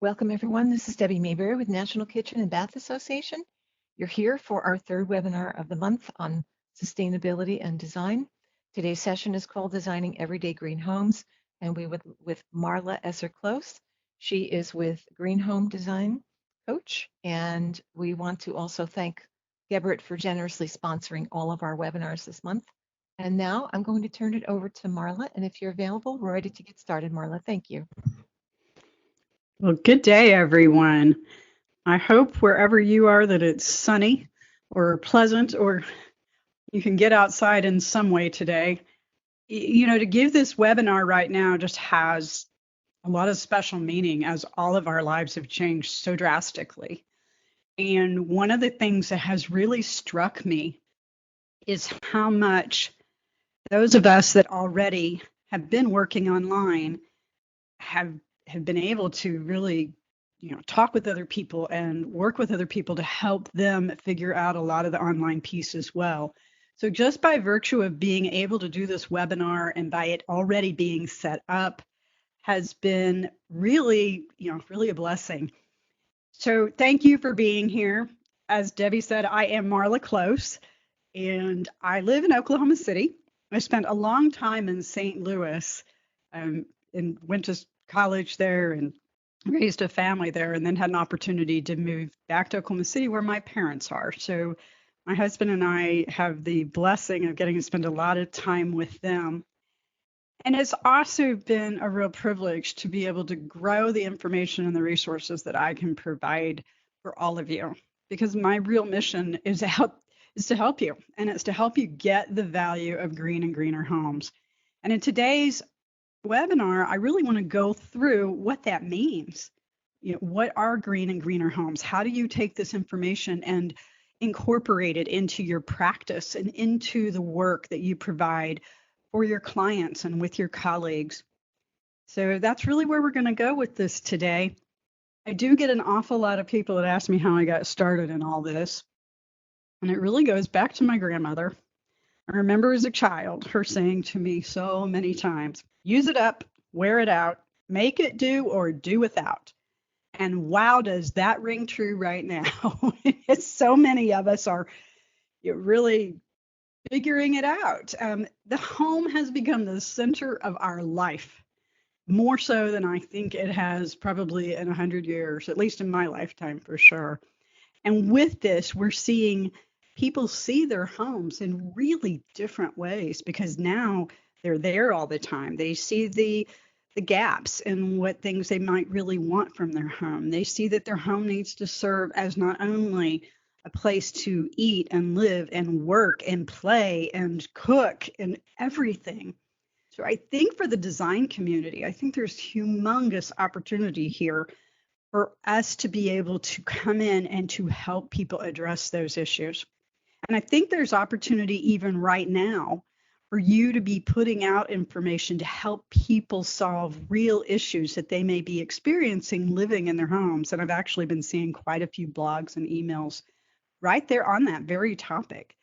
Welcome, everyone. This is Debbie Mayberry with National Kitchen and Bath Association. You're here for our third webinar of the month on sustainability and design. Today's session is called Designing Everyday Green Homes, and we with Marla Esser-Close. She is with Green Home Design Coach, and we want to also thank Gebert for generously sponsoring all of our webinars this month. And now I'm going to turn it over to Marla, and if you're available, we're ready to get started, Marla. Thank you. Well, good day, everyone. I hope wherever you are that it's sunny or pleasant or you can get outside in some way today. You know, to give this webinar right now just has a lot of special meaning as all of our lives have changed so drastically. And one of the things that has really struck me is how much those of us that already have been working online have been able to really, talk with other people and work with other people to help them figure out a lot of the online piece as well. So just by virtue of being able to do this webinar and by it already being set up has been really, really a blessing. So thank you for being here. As Debbie said, I am Marla Close and I live in Oklahoma City. I spent a long time in St. Louis and went to college there and raised a family there, and then had an opportunity to move back to Oklahoma City where my parents are. So my husband and I have the blessing of getting to spend a lot of time with them. And it's also been a real privilege to be able to grow the information and the resources that I can provide for all of you, because my real mission is to help you, and it's to help you get the value of green and greener homes. And in today's webinar, I really want to go through what that means. What are green and greener homes? How do you take this information and incorporate it into your practice and into the work that you provide for your clients and with your colleagues? So that's really where we're going to go with this today. I do get an awful lot of people that ask me how I got started in all this. And it really goes back to my grandmother. I remember as a child her saying to me so many times, use it up, wear it out, make it do or do without. And wow, does that ring true right now? So many of us are really figuring it out. The home has become the center of our life, more so than I think it has probably in 100 years, at least in my lifetime for sure. And with this, we're seeing people see their homes in really different ways, because now they're there all the time. They see the gaps in what things they might really want from their home. They see that their home needs to serve as not only a place to eat and live and work and play and cook and everything. So I think for the design community, I think there's humongous opportunity here for us to be able to come in and to help people address those issues. And I think there's opportunity even right now for you to be putting out information to help people solve real issues that they may be experiencing living in their homes. And I've actually been seeing quite a few blogs and emails right there on that very topic.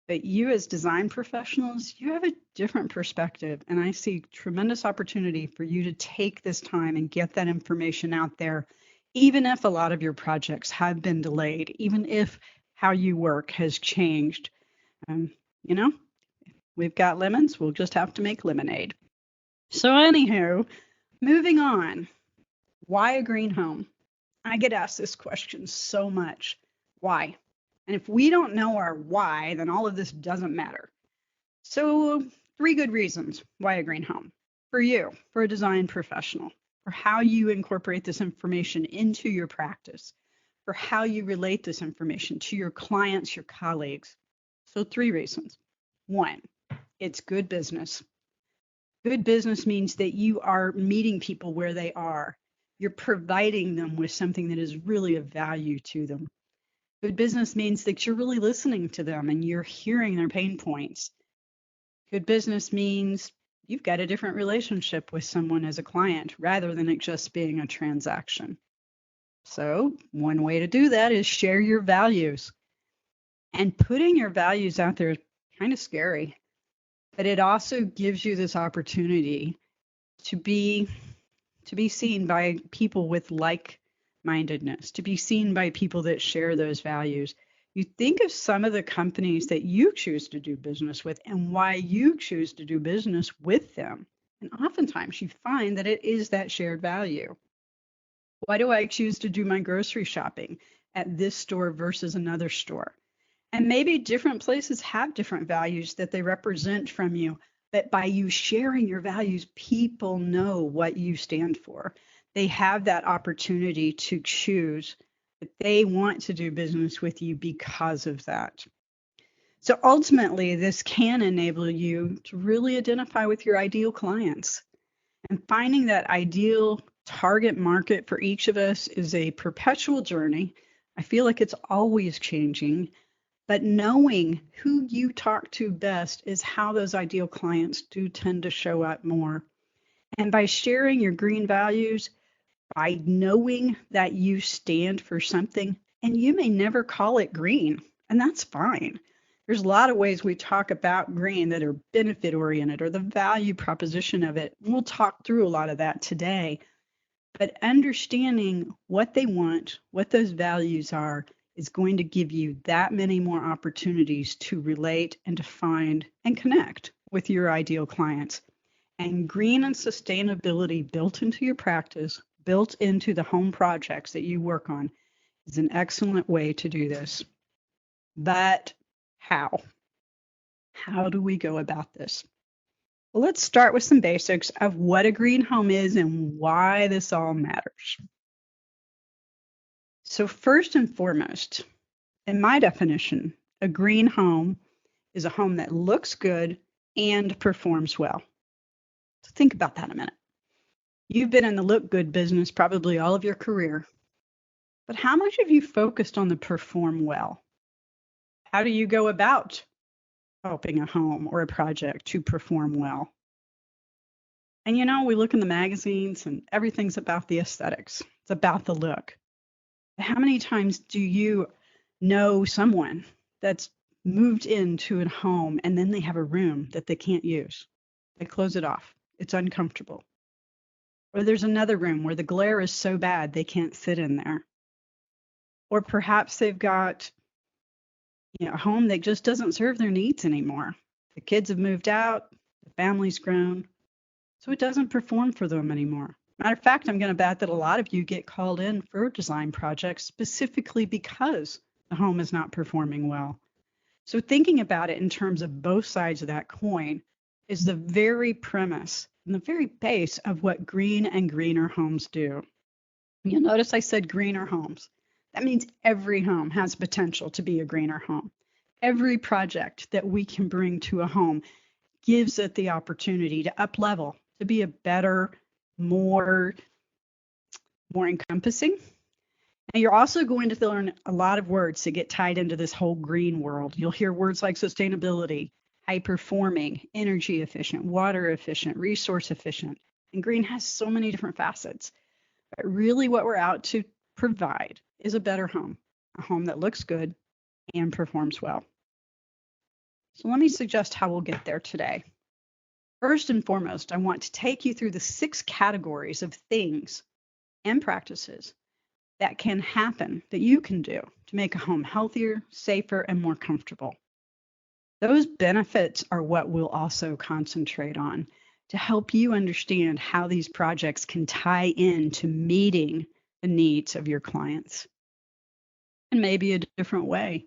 But you as design professionals, you have a different perspective. And I see tremendous opportunity for you to take this time and get that information out there, even if a lot of your projects have been delayed, even if how you work has changed. We've got lemons, we'll just have to make lemonade. So anywho, moving on. Why a green home? I get asked this question so much. Why? And if we don't know our why, then all of this doesn't matter. So 3 good reasons why a green home. For you, for a design professional, for how you incorporate this information into your practice, for how you relate this information to your clients, your colleagues. So 3 reasons. 1, it's good business. Good business means that you are meeting people where they are. You're providing them with something that is really of value to them. Good business means that you're really listening to them and you're hearing their pain points. Good business means you've got a different relationship with someone as a client rather than it just being a transaction. So one way to do that is share your values. And putting your values out there is kind of scary, but it also gives you this opportunity to be seen by people with like mindedness, to be seen by people that share those values. You think of some of the companies that you choose to do business with and why you choose to do business with them. And oftentimes you find that it is that shared value. Why do I choose to do my grocery shopping at this store versus another store? And maybe different places have different values that they represent from you, but by you sharing your values, people know what you stand for. They have that opportunity to choose that they want to do business with you because of that. So ultimately, this can enable you to really identify with your ideal clients. And finding that ideal target market for each of us is a perpetual journey. I feel like it's always changing, but knowing who you talk to best is how those ideal clients do tend to show up more. And by sharing your green values, by knowing that you stand for something, and you may never call it green, and that's fine. There's a lot of ways we talk about green that are benefit oriented or the value proposition of it. We'll talk through a lot of that today. But understanding what they want, what those values are, is going to give you that many more opportunities to relate and to find and connect with your ideal clients. And green and sustainability built into your practice, built into the home projects that you work on, is an excellent way to do this. But how? How do we go about this? Well, let's start with some basics of what a green home is and why this all matters. So first and foremost, in my definition, a green home is a home that looks good and performs well. So think about that a minute. You've been in the look good business probably all of your career, but how much have you focused on the perform well? How do you go about helping a home or a project to perform well? And we look in the magazines and everything's about the aesthetics. It's about the look. How many times do you know someone that's moved into a home and then they have a room that they can't use? They close it off. It's uncomfortable. Or there's another room where the glare is so bad they can't sit in there. Or perhaps they've got a home that just doesn't serve their needs anymore. The kids have moved out, the family's grown, so it doesn't perform for them anymore. Matter of fact, I'm going to bet that a lot of you get called in for design projects specifically because the home is not performing well. So thinking about it in terms of both sides of that coin is the very premise and the very base of what green and greener homes do. You'll notice I said greener homes. That means every home has potential to be a greener home. Every project that we can bring to a home gives it the opportunity to up level, to be a better, more encompassing. And you're also going to learn a lot of words to get tied into this whole green world. You'll hear words like sustainability, high performing, energy efficient, water efficient, resource efficient. And green has so many different facets. But really what we're out to provide is a better home, a home that looks good and performs well. So let me suggest how we'll get there today. First and foremost, I want to take you through the 6 categories of things and practices that can happen, that you can do to make a home healthier, safer, and more comfortable. Those benefits are what we'll also concentrate on to help you understand how these projects can tie into meeting the needs of your clients in maybe a different way.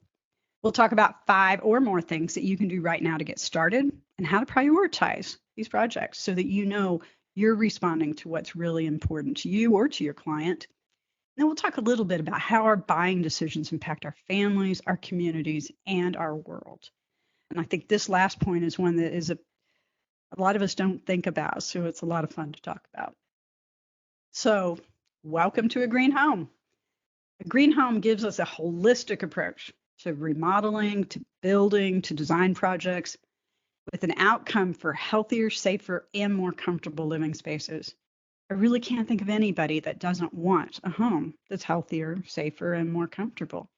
We'll talk about 5 or more things that you can do right now to get started and how to prioritize these projects so that you're responding to what's really important to you or to your client. And then we'll talk a little bit about how our buying decisions impact our families, our communities, and our world. And I think this last point is one that is a lot of us don't think about, so it's a lot of fun to talk about. So, welcome to a green home. A green home gives us a holistic approach to remodeling, to building, to design projects with an outcome for healthier, safer, and more comfortable living spaces. I really can't think of anybody that doesn't want a home that's healthier, safer, and more comfortable.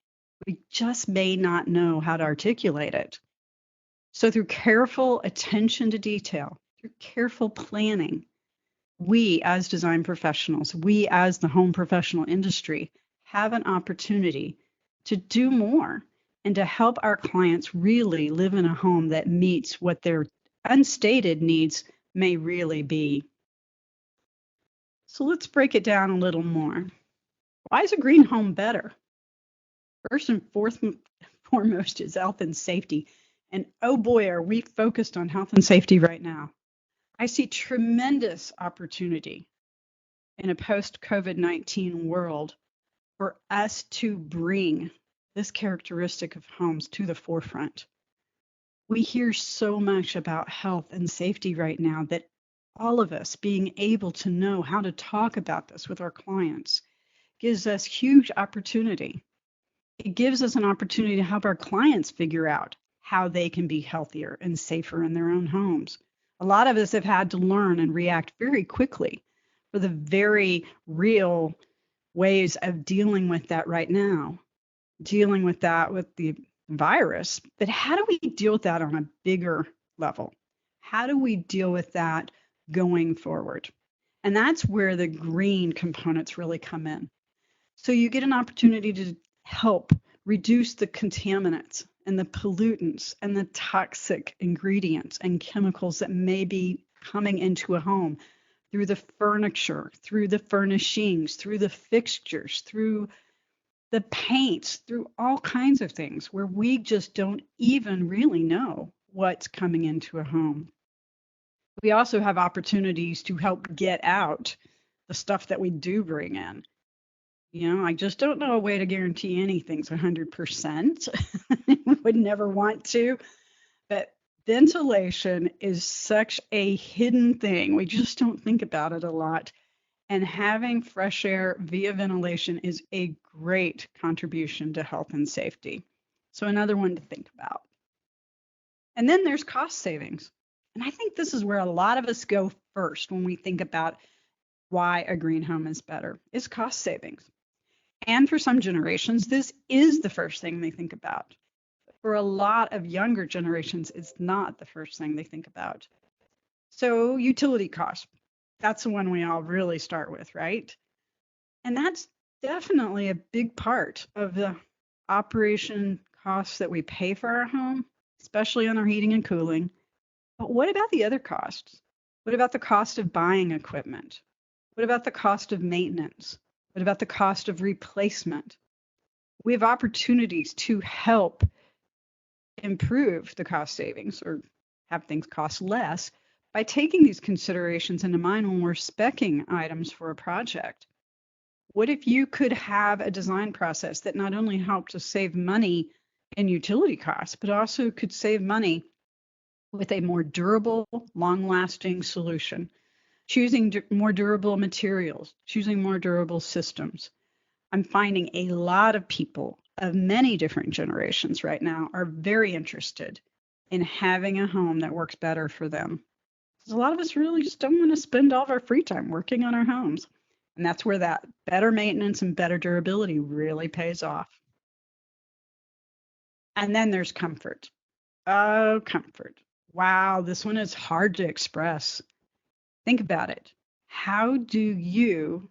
We just may not know how to articulate it. So through careful attention to detail, through careful planning, we as design professionals, we as the home professional industry have an opportunity to do more and to help our clients really live in a home that meets what their unstated needs may really be. So let's break it down a little more. Why is a green home better? First and foremost is health and safety. And oh boy, are we focused on health and safety right now. I see tremendous opportunity in a post-COVID-19 world for us to bring this characteristic of homes to the forefront. We hear so much about health and safety right now that all of us being able to know how to talk about this with our clients gives us huge opportunity. It gives us an opportunity to help our clients figure out how they can be healthier and safer in their own homes. A lot of us have had to learn and react very quickly for the very real ways of dealing with that right now, dealing with that with the virus. But how do we deal with that on a bigger level? How do we deal with that going forward? And that's where the green components really come in. So you get an opportunity to help reduce the contaminants and the pollutants and the toxic ingredients and chemicals that may be coming into a home through the furniture, through the furnishings, through the fixtures, through the paints, through all kinds of things where we just don't even really know what's coming into a home. We also have opportunities to help get out the stuff that we do bring in. You know, I just don't know a way to guarantee anything's 100%. Would never want to. But ventilation is such a hidden thing. We just don't think about it a lot. And having fresh air via ventilation is a great contribution to health and safety. So another one to think about. And then there's cost savings. And I think this is where a lot of us go first when we think about why a green home is better, is cost savings. And for some generations, this is the first thing they think about. For a lot of younger generations, it's not the first thing they think about. So utility costs, that's the one we all really start with, right? And that's definitely a big part of the operation costs that we pay for our home, especially on our heating and cooling. But what about the other costs? What about the cost of buying equipment? What about the cost of maintenance? What about the cost of replacement? We have opportunities to help improve the cost savings or have things cost less by taking these considerations into mind when we're speccing items for a project. What if you could have a design process that not only helped to save money in utility costs, but also could save money with a more durable, long-lasting solution? Choosing more durable materials, choosing more durable systems. I'm finding a lot of people of many different generations right now are very interested in having a home that works better for them. A lot of us really just don't want to spend all of our free time working on our homes. And that's where that better maintenance and better durability really pays off. And then there's comfort. Oh, comfort. Wow, this one is hard to express. Think about it. How do you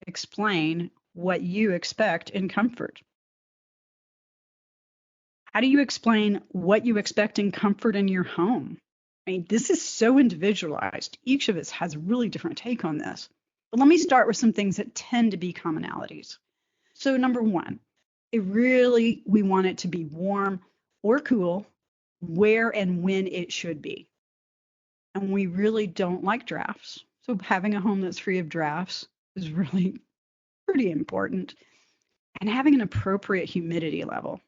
explain what you expect in comfort? How do you explain what you expect in comfort in your home? I mean, this is so individualized. Each of us has a really different take on this. But let me start with some things that tend to be commonalities. So number one, we want it to be warm or cool where and when it should be. And we really don't like drafts. So having a home that's free of drafts is really pretty important. And having an appropriate humidity level.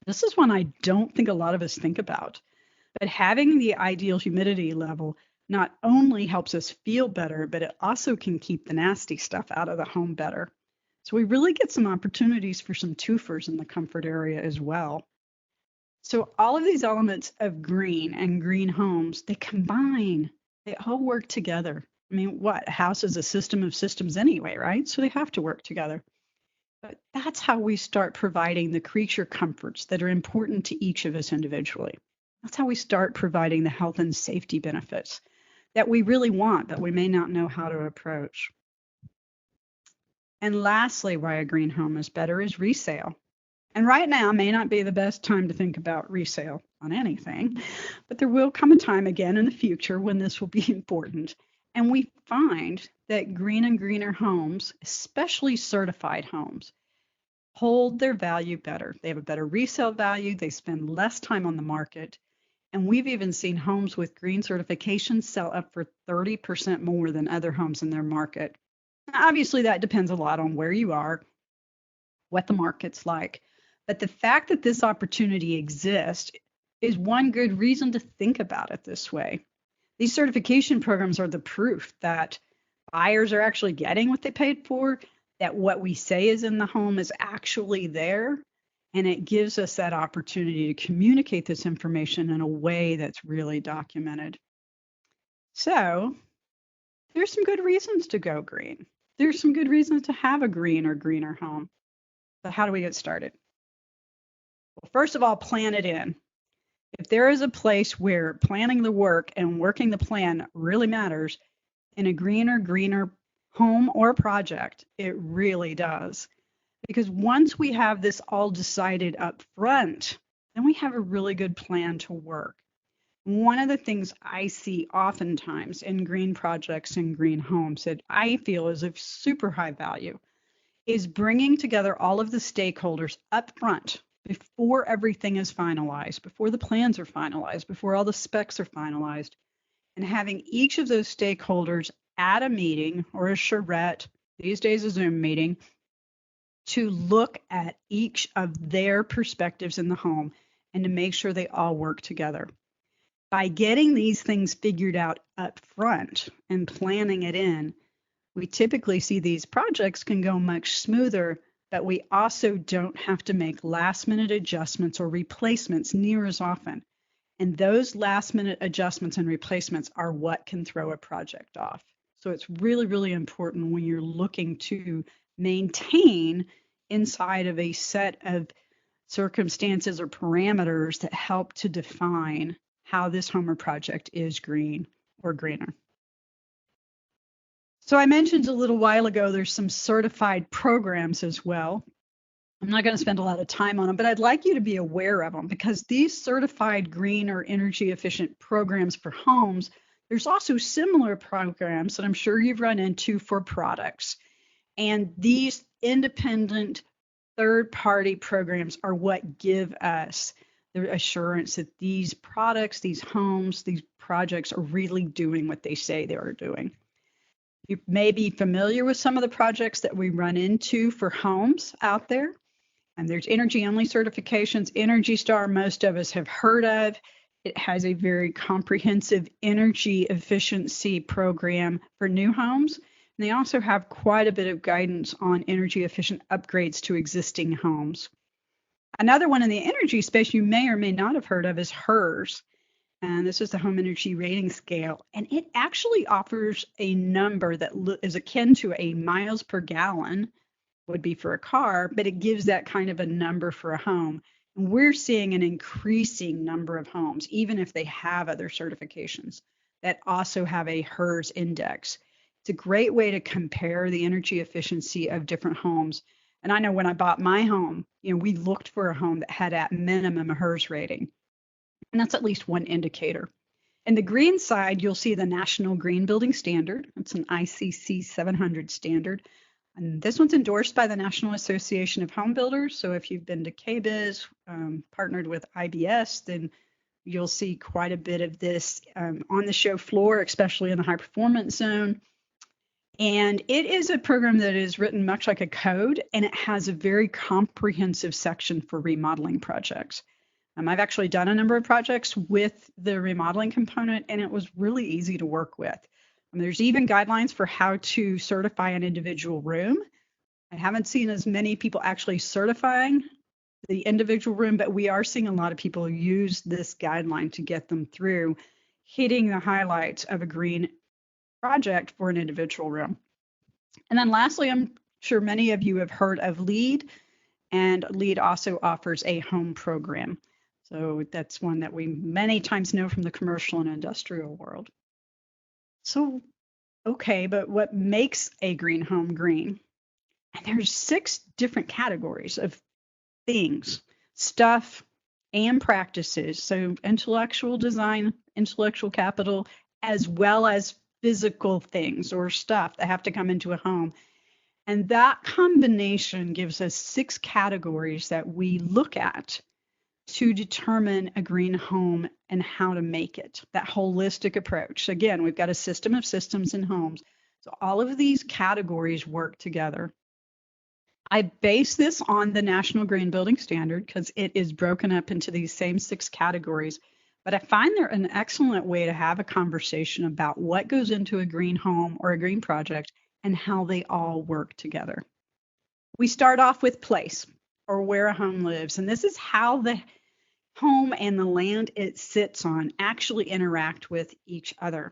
This is one I don't think a lot of us think about. But having the ideal humidity level not only helps us feel better, but it also can keep the nasty stuff out of the home better. So we really get some opportunities for some twofers in the comfort area as well. So all of these elements of green and green homes, they combine, they all work together. I mean, what? A house is a system of systems anyway, right? So they have to work together. But that's how we start providing the creature comforts that are important to each of us individually. That's how we start providing the health and safety benefits that we really want, but we may not know how to approach. And lastly, why a green home is better is resale. And right now may not be the best time to think about resale on anything, but there will come a time again in the future when this will be important. And we find that green and greener homes, especially certified homes, hold their value better. They have a better resale value. They spend less time on the market. And we've even seen homes with green certification sell up for 30% more than other homes in their market. Now, obviously, that depends a lot on where you are, what the market's like. But the fact that this opportunity exists is one good reason to think about it this way. These certification programs are the proof that buyers are actually getting what they paid for, that what we say is in the home is actually there, and it gives us that opportunity to communicate this information in a way that's really documented. So there's some good reasons to go green. There's some good reasons to have a green or greener home. But how do we get started? Well, first of all, plan it in. If there is a place where planning the work and working the plan really matters, in a greener home or project, it really does. Because once we have this all decided up front, then we have a really good plan to work. One of the things I see oftentimes in green projects and green homes that I feel is of super high value is bringing together all of the stakeholders up front before everything is finalized, before the plans are finalized, before all the specs are finalized, and having each of those stakeholders at a meeting or a charrette, these days a Zoom meeting, to look at each of their perspectives in the home and to make sure they all work together. By getting these things figured out up front and planning it in, we typically see these projects can go much smoother, but we also don't have to make last-minute adjustments or replacements near as often. And those last-minute adjustments and replacements are what can throw a project off. So it's really, really important when you're looking to maintain inside of a set of circumstances or parameters that help to define how this home or project is green or greener. So I mentioned a little while ago, there's some certified programs as well. I'm not going to spend a lot of time on them, but I'd like you to be aware of them because these certified green or energy efficient programs for homes, there's also similar programs that I'm sure you've run into for products. And these independent third-party programs are what give us the assurance that these products, these homes, these projects are really doing what they say they are doing. You may be familiar with some of the projects that we run into for homes out there. And there's energy-only certifications. Energy Star, most of us have heard of. It has a very comprehensive energy efficiency program for new homes. And they also have quite a bit of guidance on energy efficient upgrades to existing homes. Another one in the energy space you may or may not have heard of is HERS. And this is the Home Energy Rating Scale. And it actually offers a number that is akin to a miles per gallon would be for a car, but it gives that kind of a number for a home. And we're seeing an increasing number of homes, even if they have other certifications, that also have a HERS index. It's a great way to compare the energy efficiency of different homes. And I know when I bought my home, we looked for a home that had at minimum a HERS rating. And that's at least one indicator. In the green side, you'll see the National Green Building Standard. It's an ICC 700 standard. And this one's endorsed by the National Association of Home Builders. So if you've been to KBIS, partnered with IBS, then you'll see quite a bit of this on the show floor, especially in the high performance zone. And it is a program that is written much like a code, and it has a very comprehensive section for remodeling projects. I've actually done a number of projects with the remodeling component, and it was really easy to work with. There's even guidelines for how to certify an individual room. I haven't seen as many people actually certifying the individual room, but we are seeing a lot of people use this guideline to get them through hitting the highlights of a green project for an individual room. And then lastly, I'm sure many of you have heard of LEED, and LEED also offers a home program. So that's one that we many times know from the commercial and industrial world. So, okay, but what makes a green home green? And there's 6 different categories of things, stuff, and practices. So intellectual design, intellectual capital, as well as physical things or stuff that have to come into a home. And that combination gives us 6 categories that we look at to determine a green home and how to make it, that holistic approach. Again, we've got a system of systems in homes. So all of these categories work together. I base this on the National Green Building Standard because it is broken up into these same 6 categories. But I find they're an excellent way to have a conversation about what goes into a green home or a green project and how they all work together. We start off with place, or where a home lives. And this is how the home and the land it sits on actually interact with each other.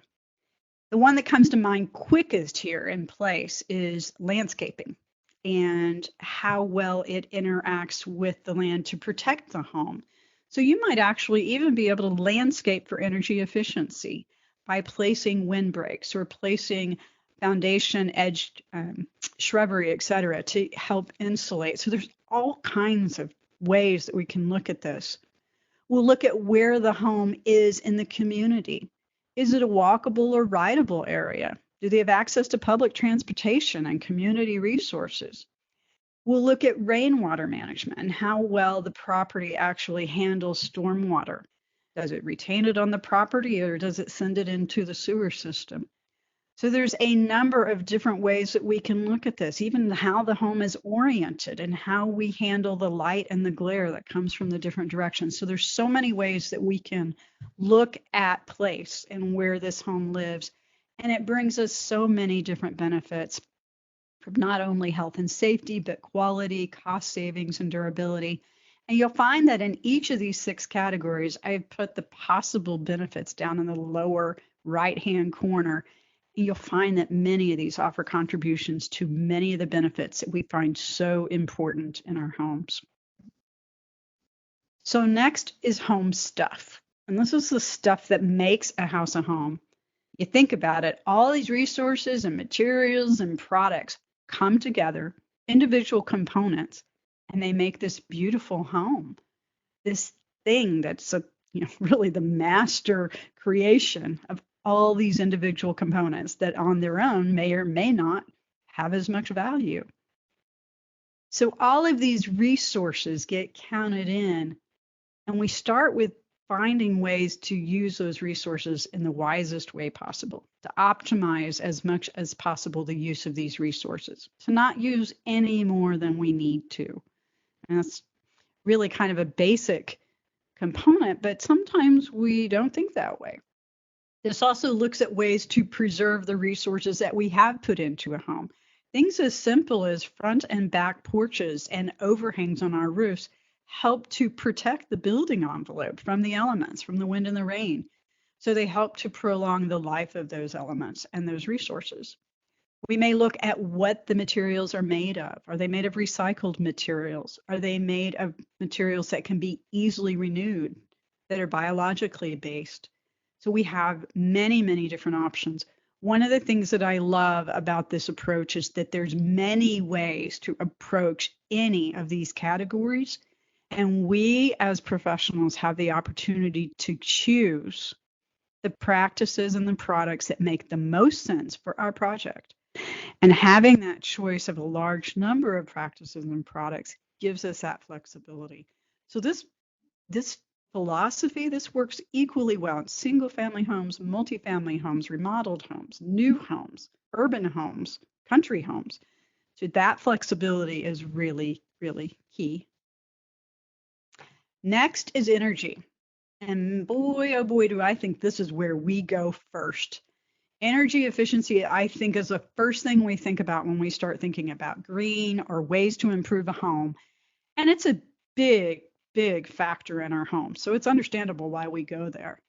The one that comes to mind quickest here in place is landscaping and how well it interacts with the land to protect the home. So you might actually even be able to landscape for energy efficiency by placing windbreaks or placing foundation edged shrubbery, et cetera, to help insulate. So there's all kinds of ways that we can look at this. We'll look at where the home is in the community. Is it a walkable or rideable area? Do they have access to public transportation and community resources? We'll look at rainwater management and how well the property actually handles stormwater. Does it retain it on the property or does it send it into the sewer system? So there's a number of different ways that we can look at this, even how the home is oriented and how we handle the light and the glare that comes from the different directions. So there's so many ways that we can look at place and where this home lives. And it brings us so many different benefits from not only health and safety, but quality, cost savings, and durability. And you'll find that in each of these 6 categories, I've put the possible benefits down in the lower right-hand corner. You'll find that many of these offer contributions to many of the benefits that we find so important in our homes. So next is home stuff. And this is the stuff that makes a house a home. You think about it, all these resources and materials and products come together, individual components, and they make this beautiful home. This thing that's really the master creation of all these individual components that on their own may or may not have as much value. So all of these resources get counted in, and we start with finding ways to use those resources in the wisest way possible, to optimize as much as possible the use of these resources, to not use any more than we need to. And that's really kind of a basic component, but sometimes we don't think that way. This also looks at ways to preserve the resources that we have put into a home. Things as simple as front and back porches and overhangs on our roofs help to protect the building envelope from the elements, from the wind and the rain. So they help to prolong the life of those elements and those resources. We may look at what the materials are made of. Are they made of recycled materials? Are they made of materials that can be easily renewed, that are biologically based? So we have many, many different options. One of the things that I love about this approach is that there's many ways to approach any of these categories. And we as professionals have the opportunity to choose the practices and the products that make the most sense for our project. And having that choice of a large number of practices and products gives us that flexibility. So this philosophy, this works equally well in single family homes, multifamily homes, remodeled homes, new homes, urban homes, country homes. So that flexibility is really, really key. Next is energy. And boy, oh boy, do I think this is where we go first. Energy efficiency, I think, is the first thing we think about when we start thinking about green or ways to improve a home. And it's a big, big factor in our home. So it's understandable why we go there.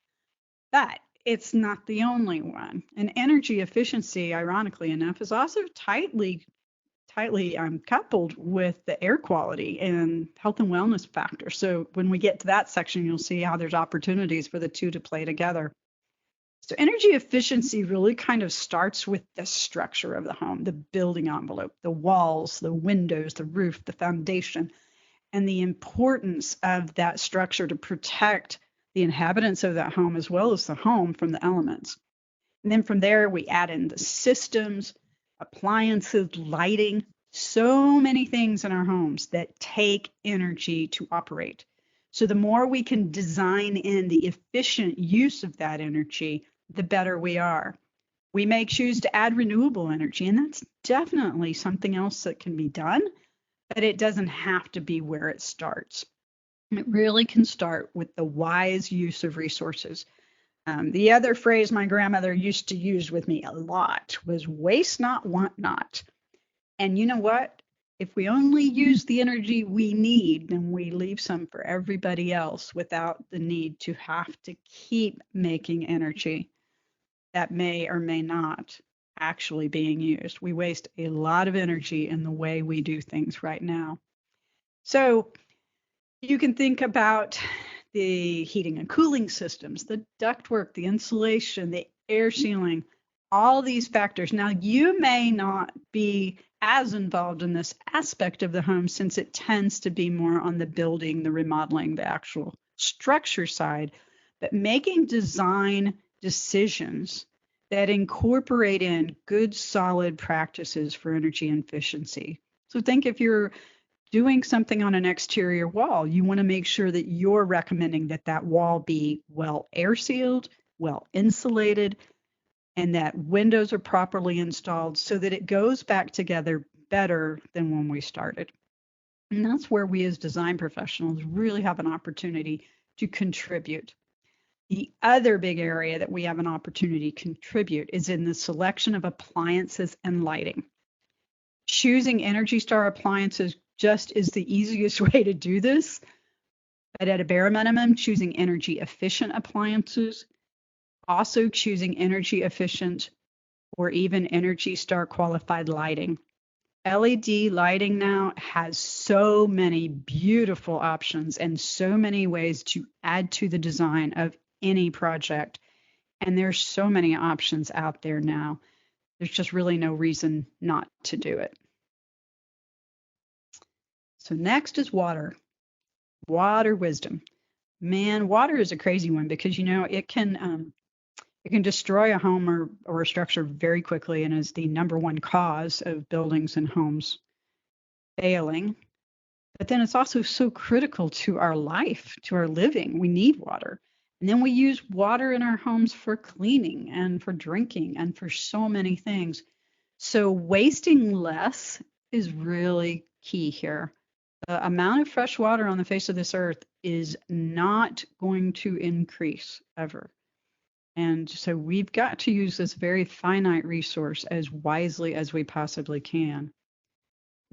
But it's not the only one. And energy efficiency, ironically enough, is also tightly coupled with the air quality and health and wellness factor. So when we get to that section, you'll see how there's opportunities for the two to play together. So energy efficiency really kind of starts with the structure of the home, the building envelope, the walls, the windows, the roof, the foundation, and the importance of that structure to protect the inhabitants of that home as well as the home from the elements. And then from there, we add in the systems, appliances, lighting, so many things in our homes that take energy to operate. So the more we can design in the efficient use of that energy, the better we are. We may choose to add renewable energy, and that's definitely something else that can be done, but it doesn't have to be where it starts. It really can start with the wise use of resources. The other phrase my grandmother used to use with me a lot was waste not, want not. And you know what? If we only use the energy we need, then we leave some for everybody else without the need to have to keep making energy that may or may not actually being used. We waste a lot of energy in the way we do things right now. So you can think about the heating and cooling systems, the ductwork, the insulation, the air sealing, all these factors. Now, you may not be as involved in this aspect of the home since it tends to be more on the building, the remodeling, the actual structure side, but making design decisions that incorporate in good, solid practices for energy efficiency. So think if you're doing something on an exterior wall, you want to make sure that you're recommending that that wall be well air sealed, well insulated, and that windows are properly installed so that it goes back together better than when we started. And that's where we as design professionals really have an opportunity to contribute. The other big area that we have an opportunity to contribute is in the selection of appliances and lighting. Choosing Energy Star appliances just is the easiest way to do this, but at a bare minimum, choosing energy efficient appliances, also choosing energy efficient or even Energy Star qualified lighting. LED lighting now has so many beautiful options and so many ways to add to the design of any project. And there's so many options out there now. There's just really no reason not to do it. So next is water. Water wisdom. Man, water is a crazy one because it can destroy a home or a structure very quickly and is the number one cause of buildings and homes failing. But then it's also so critical to our life, to our living. We need water. And then we use water in our homes for cleaning and for drinking and for so many things. So wasting less is really key here. The amount of fresh water on the face of this earth is not going to increase ever. And so we've got to use this very finite resource as wisely as we possibly can.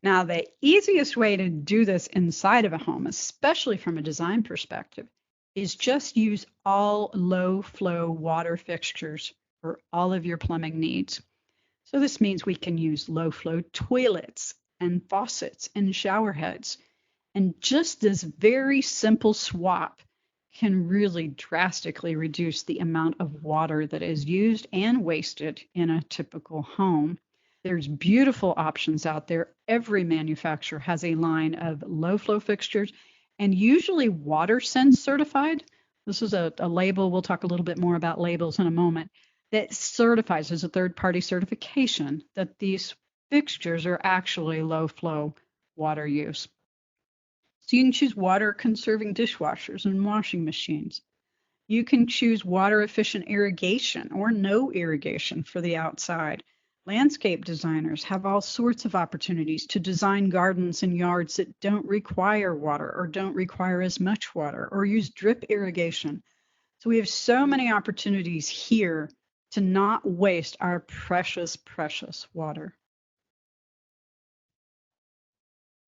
Now, the easiest way to do this inside of a home, especially from a design perspective, is just use all low flow water fixtures for all of your plumbing needs. So this means we can use low flow toilets and faucets and shower heads. And just this very simple swap can really drastically reduce the amount of water that is used and wasted in a typical home. There's beautiful options out there. Every manufacturer has a line of low flow fixtures and usually WaterSense certified. This is a label. We'll talk a little bit more about labels in a moment. That certifies as a third-party certification that these fixtures are actually low flow water use. So you can choose water conserving dishwashers and washing machines. You can choose water efficient irrigation or no irrigation for the outside. Landscape designers have all sorts of opportunities to design gardens and yards that don't require water or don't require as much water or use drip irrigation. So we have so many opportunities here to not waste our precious, precious water.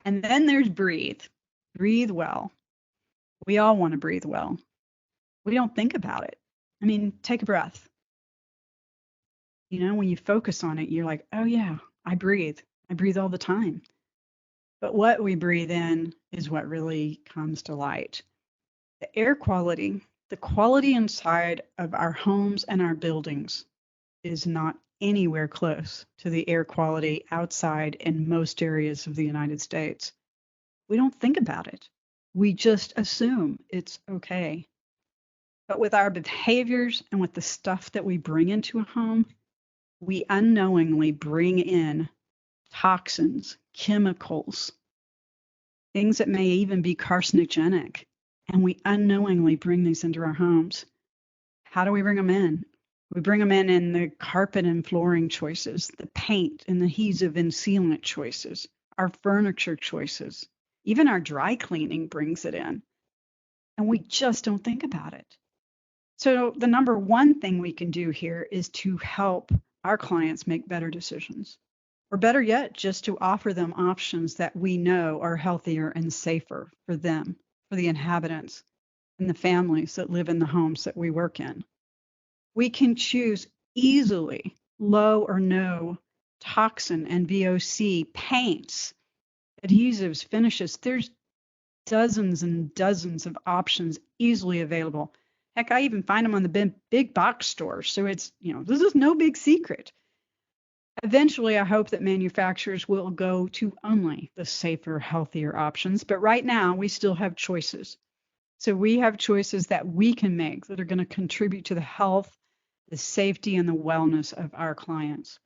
And then there's breathe. Breathe well. We all want to breathe well. We don't think about it. I mean, take a breath. When you focus on it, you're like, oh yeah, I breathe. I breathe all the time. But what we breathe in is what really comes to light. The air quality The quality inside of our homes and our buildings is not anywhere close to the air quality outside in most areas of the United States. We don't think about it. We just assume it's okay. But with our behaviors and with the stuff that we bring into a home, we unknowingly bring in toxins, chemicals, things that may even be carcinogenic, and we unknowingly bring these into our homes. How do we bring them in? We bring them in the carpet and flooring choices, the paint and adhesive and sealant choices, our furniture choices, even our dry cleaning brings it in. And we just don't think about it. So the number one thing we can do here is to help our clients make better decisions. Or better yet, just to offer them options that we know are healthier and safer for them, for the inhabitants and the families that live in the homes that we work in. We can choose easily low or no toxin and VOC paints, adhesives, finishes. There's dozens and dozens of options easily available. Heck, I even find them on the big box stores. So it's, this is no big secret. Eventually, I hope that manufacturers will go to only the safer, healthier options. But right now, we still have choices. So we have choices that we can make that are going to contribute to the health, the safety, and the wellness of our clients.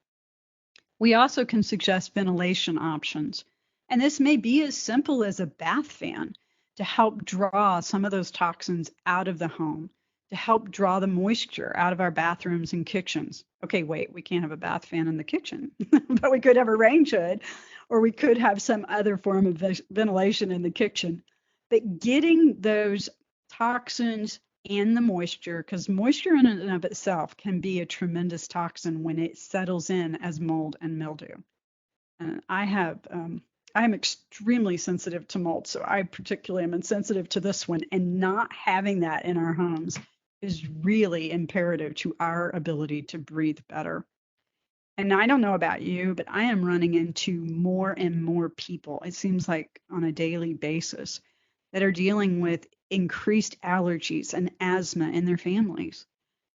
We also can suggest ventilation options. And this may be as simple as a bath fan to help draw some of those toxins out of the home, to help draw the moisture out of our bathrooms and kitchens. Okay, wait, we can't have a bath fan in the kitchen, but we could have a rain hood, or we could have some other form of ventilation in the kitchen. But getting those toxins and the moisture, because moisture in and of itself can be a tremendous toxin when it settles in as mold and mildew. And I am extremely sensitive to mold, so I particularly am sensitive to this one, and not having that in our homes is really imperative to our ability to breathe better. And I don't know about you, but I am running into more and more people, it seems like on a daily basis, that are dealing with increased allergies and asthma in their families.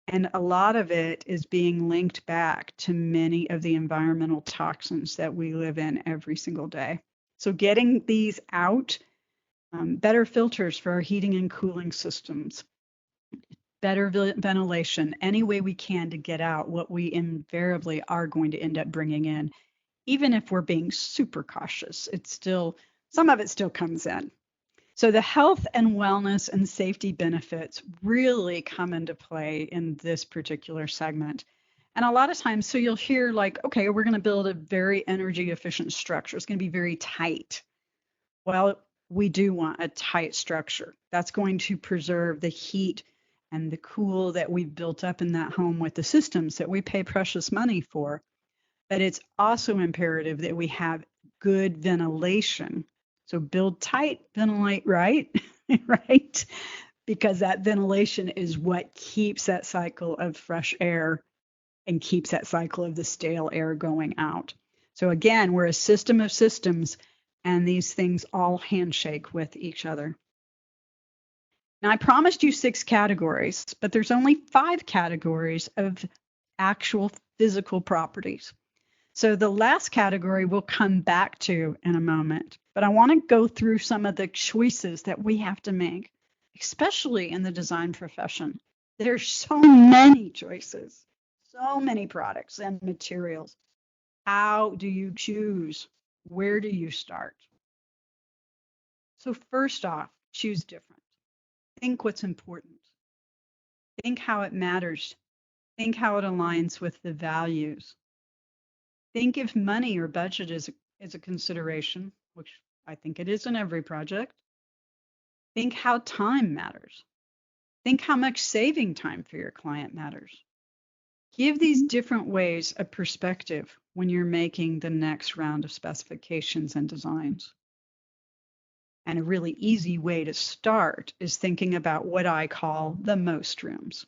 And a lot of it is being linked back to many of the environmental toxins that we live in every single day. So getting these out, better filters for our heating and cooling systems, better ventilation, any way we can to get out what we invariably are going to end up bringing in. Even if we're being super cautious, some of it still comes in. So the health and wellness and safety benefits really come into play in this particular segment. And a lot of times, so you'll hear like, okay, we're going to build a very energy efficient structure. It's going to be very tight. Well, we do want a tight structure. That's going to preserve the heat and the cool that we've built up in that home with the systems that we pay precious money for. But it's also imperative that we have good ventilation. So build tight, ventilate right, right? Because that ventilation is what keeps that cycle of fresh air and keeps that cycle of the stale air going out. So again, we're a system of systems, and these things all handshake with each other. Now, I promised you 6 categories, but there's only 5 categories of actual physical properties. So the last category we'll come back to in a moment, but I want to go through some of the choices that we have to make, especially in the design profession. There's so many choices, so many products and materials. How do you choose? Where do you start? So first off, choose different. Think what's important. Think how it matters. Think how it aligns with the values. Think if money or budget is a consideration, which I think it is in every project. Think how time matters. Think how much saving time for your client matters. Give these different ways of perspective when you're making the next round of specifications and designs. And a really easy way to start is thinking about what I call the most rooms.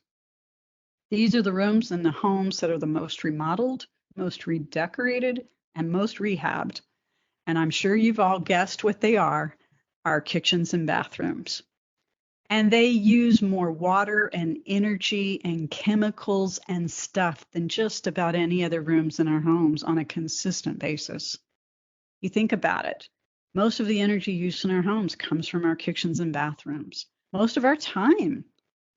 These are the rooms in the homes that are the most remodeled, most redecorated, and most rehabbed. And I'm sure you've all guessed what they are, our kitchens and bathrooms. And they use more water and energy and chemicals and stuff than just about any other rooms in our homes on a consistent basis. You think about it. Most of the energy use in our homes comes from our kitchens and bathrooms. Most of our time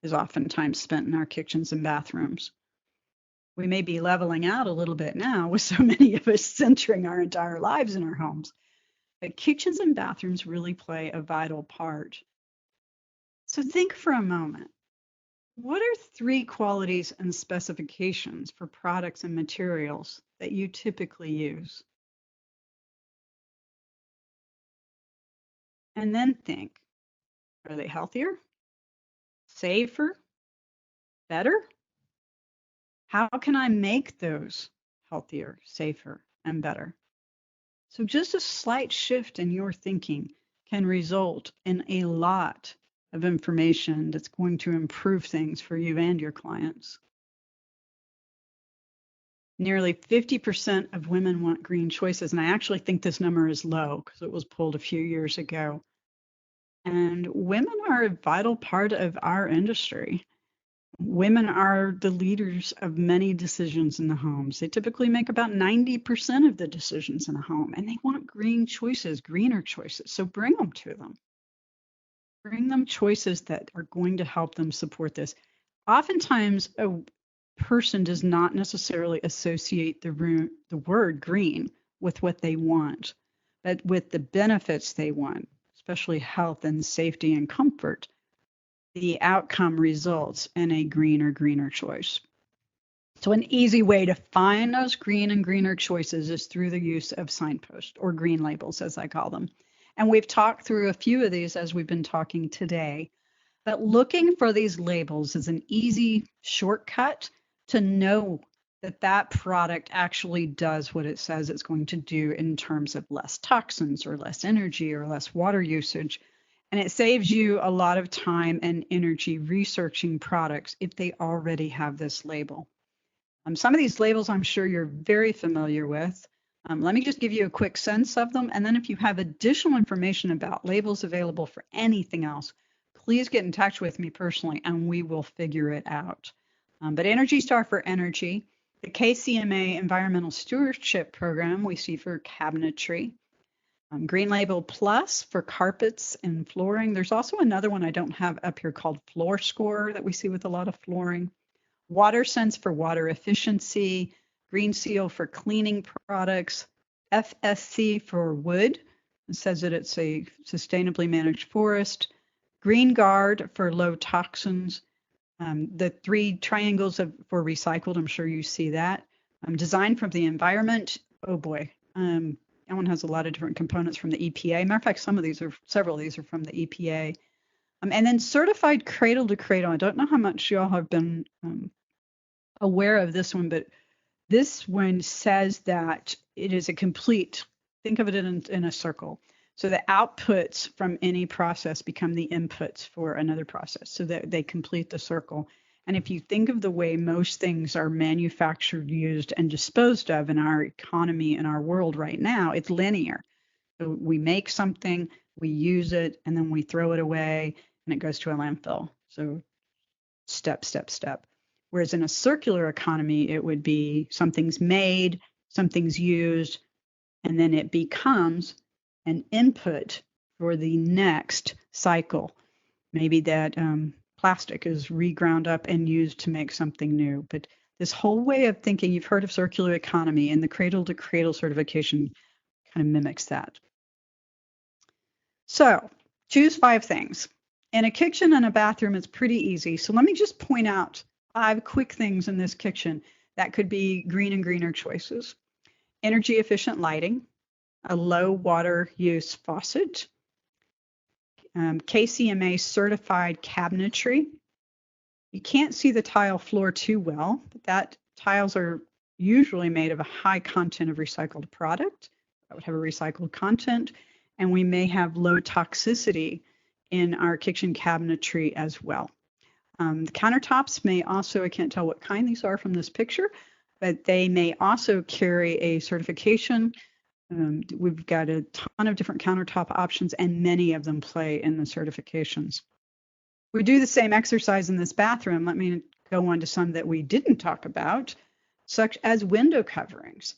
is oftentimes spent in our kitchens and bathrooms. We may be leveling out a little bit now with so many of us centering our entire lives in our homes, but kitchens and bathrooms really play a vital part. So think for a moment. What are 3 qualities and specifications for products and materials that you typically use? And then think, are they healthier, safer, better? How can I make those healthier, safer, and better? So just a slight shift in your thinking can result in a lot of information that's going to improve things for you and your clients. Nearly 50% of women want green choices, and I actually think this number is low because it was pulled a few years ago. And women are a vital part of our industry. Women are the leaders of many decisions in the homes. They typically make about 90% of the decisions in a home, and they want green choices, greener choices. So bring them to them. Bring them choices that are going to help them support this. Oftentimes, a person does not necessarily associate the word green with what they want, but with the benefits they want, especially health and safety and comfort. The outcome results in a greener choice. So an easy way to find those green and greener choices is through the use of signposts, or green labels, as I call them. And we've talked through a few of these as we've been talking today. But looking for these labels is an easy shortcut to know that that product actually does what it says it's going to do in terms of less toxins or less energy or less water usage. And it saves you a lot of time and energy researching products if they already have this label. Some of these labels I'm sure you're very familiar with. Let me just give you a quick sense of them. And then if you have additional information about labels available for anything else, please get in touch with me personally and we will figure it out. But Energy Star for energy, the KCMA Environmental Stewardship Program we see for cabinetry, Green Label Plus for carpets and flooring. There's also another one I don't have up here called Floor Score that we see with a lot of flooring. Water Sense for water efficiency, Green Seal for cleaning products, FSC for wood. It says that it's a sustainably managed forest. Green Guard for low toxins. The 3 triangles for recycled, I'm sure you see that. Design from the environment. Oh boy. That one has a lot of different components from the EPA. Matter of fact, several of these are from the EPA. And then certified cradle to cradle. I don't know how much y'all have been aware of this one, but this one says that it is a complete, think of it in a circle. So the outputs from any process become the inputs for another process, so that they complete the circle. And if you think of the way most things are manufactured, used, and disposed of in our economy and our world right now, it's linear. So we make something, we use it, and then we throw it away, and it goes to a landfill. So step, step, step. Whereas in a circular economy, it would be something's made, something's used, and then it becomes an input for the next cycle. Maybe that plastic is reground up and used to make something new. But this whole way of thinking, you've heard of circular economy, and the cradle to cradle certification kind of mimics that. So choose 5 things. In a kitchen and a bathroom, it's pretty easy. So let me just point out 5 quick things in this kitchen that could be green and greener choices. Energy efficient lighting, a low water use faucet, KCMA certified cabinetry. You can't see the tile floor too well, but that tiles are usually made of a high content of recycled product. That would have a recycled content, and we may have low toxicity in our kitchen cabinetry as well. The countertops may also, I can't tell what kind these are from this picture, but they may also carry a certification. We've got a ton of different countertop options, and many of them play in the certifications. We do the same exercise in this bathroom. Let me go on to some that we didn't talk about, such as window coverings.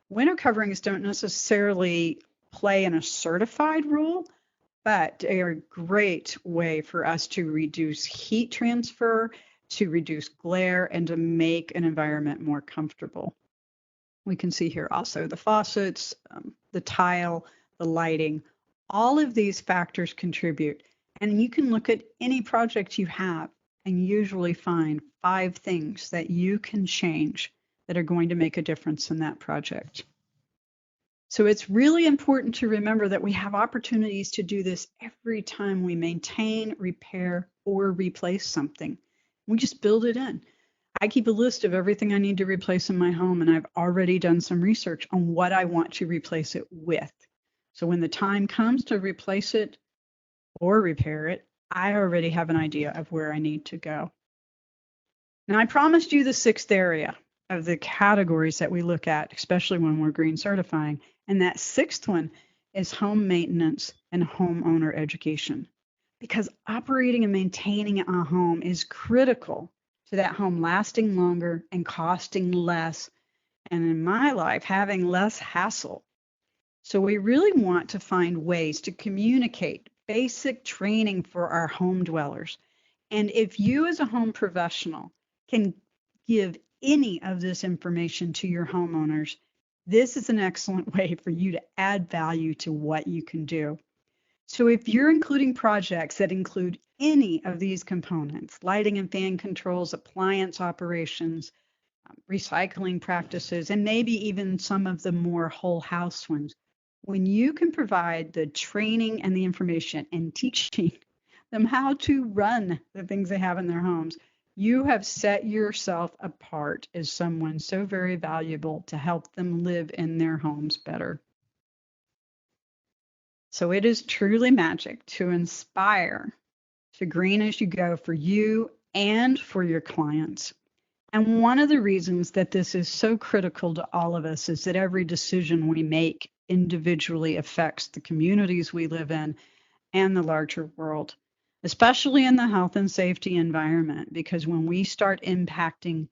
Window coverings don't necessarily play in a certified role, but they are a great way for us to reduce heat transfer, to reduce glare, and to make an environment more comfortable. We can see here also the faucets, the tile, the lighting. All of these factors contribute. And you can look at any project you have and usually find 5 things that you can change that are going to make a difference in that project. So it's really important to remember that we have opportunities to do this every time we maintain, repair, or replace something. We just build it in. I keep a list of everything I need to replace in my home, and I've already done some research on what I want to replace it with. So when the time comes to replace it or repair it, I already have an idea of where I need to go. Now, I promised you the 6th area of the categories that we look at, especially when we're green certifying. And that 6th one is home maintenance and homeowner education. Because operating and maintaining a home is critical to that home lasting longer and costing less. And in my life, having less hassle. So we really want to find ways to communicate basic training for our home dwellers. And if you as a home professional can give any of this information to your homeowners, this is an excellent way for you to add value to what you can do. So if you're including projects that include any of these components, lighting and fan controls, appliance operations, recycling practices, and maybe even some of the more whole house ones, when you can provide the training and the information and teaching them how to run the things they have in their homes, you have set yourself apart as someone so very valuable to help them live in their homes better. So it is truly magic to inspire to green as you go for you and for your clients. And one of the reasons that this is so critical to all of us is that every decision we make individually affects the communities we live in and the larger world, especially in the health and safety environment, because when we start impacting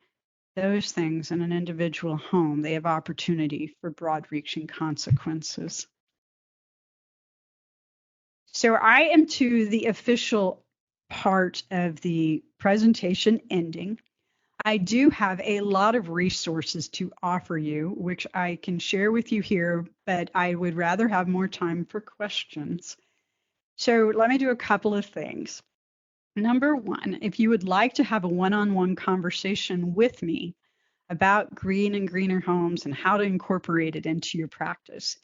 those things in an individual home, they have opportunity for broad-reaching consequences. So I am to the official part of the presentation ending. I do have a lot of resources to offer you, which I can share with you here, but I would rather have more time for questions. So let me do a couple of things. Number 1, if you would like to have a one-on-one conversation with me about green and greener homes and how to incorporate it into your practice,